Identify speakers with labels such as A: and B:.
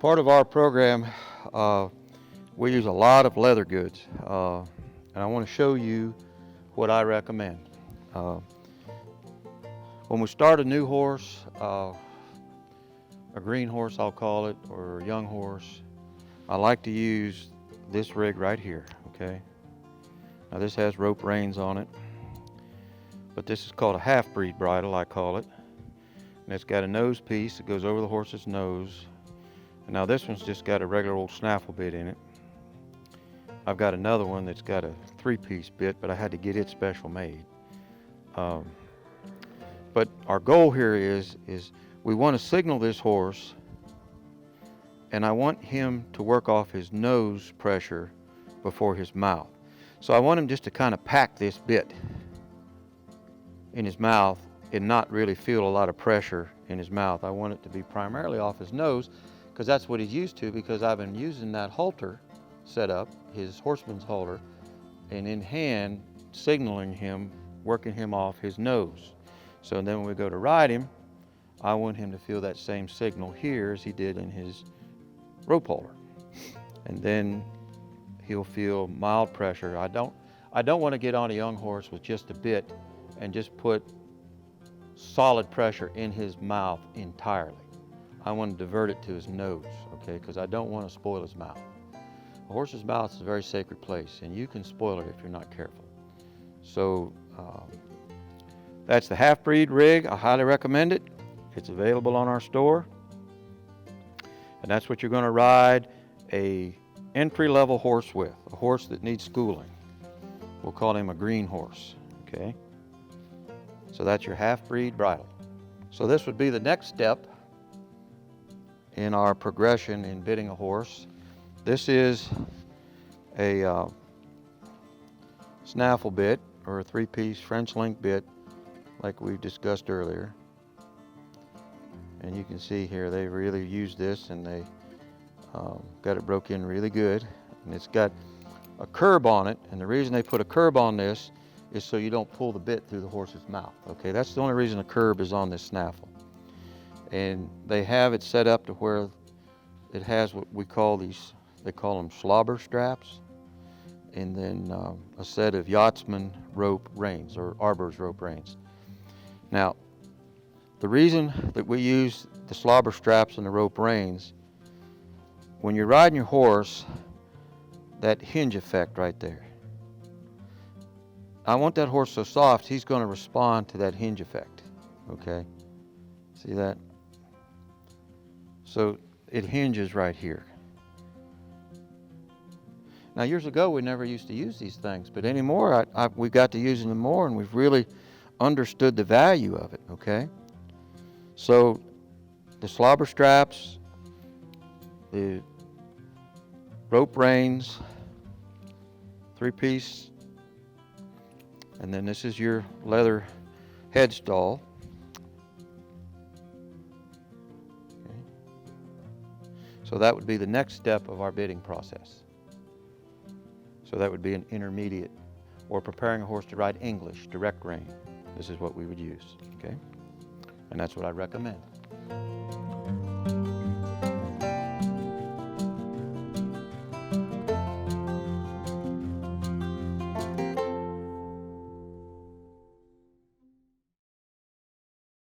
A: Part of our program, we use a lot of leather goods, and I want to show you what I recommend. When we start a new horse, a green horse I'll call it, or a young horse, I like to use this rig right here, okay? Now this has rope reins on it, but this is called a half-breed bridle, I call it. And it's got a nose piece that goes over the horse's nose. And now this one's just got a regular old snaffle bit in it. I've got another one that's got a 3-piece bit, but I had to get it special made. But our goal here is we want to signal this horse, and I want him to work off his nose pressure before his mouth. So I want him just to kind of pack this bit in his mouth and not really feel a lot of pressure in his mouth. I want it to be primarily off his nose, because that's what he's used to, because I've been using that halter setup, his horseman's halter, and in hand signaling him, working him off his nose. So then when we go to ride him, I want him to feel that same signal here as he did in his rope halter. And then he'll feel mild pressure. I don't want to get on a young horse with just a bit and just put solid pressure in his mouth entirely. I want to divert it to his nose, okay, because I don't want to spoil his mouth. A horse's mouth is a very sacred place, and you can spoil it if you're not careful. So that's the half-breed rig. I highly recommend it. It's available on our store, and that's what you're going to ride a entry-level horse with, a horse that needs schooling. We'll call him a green horse, okay? So that's your half-breed bridle. So this would be the next step in our progression in bitting a horse. This is a snaffle bit, or a 3-piece French link bit, like we discussed earlier. And you can see here they really used this, and they got it broke in really good. And it's got a curb on it, and the reason they put a curb on this is so you don't pull the bit through the horse's mouth. Okay, that's the only reason a curb is on this snaffle. And they have it set up to where it has what we call these, they call them slobber straps, and then a set of yachtsman rope reins, or arbor's rope reins. Now, the reason that we use the slobber straps and the rope reins, when you're riding your horse, that hinge effect right there, I want that horse so soft, he's going to respond to that hinge effect, okay? See that? So it hinges right here. Now years ago we never used to use these things, but anymore we got to using them more, and we've really understood the value of it, okay? So the slobber straps, the rope reins, 3-piece, and then this is your leather headstall. Okay. So that would be the next step of our bitting process. So that would be an intermediate, or preparing a horse to ride English, direct rein. This is what we would use, okay? And that's what I recommend.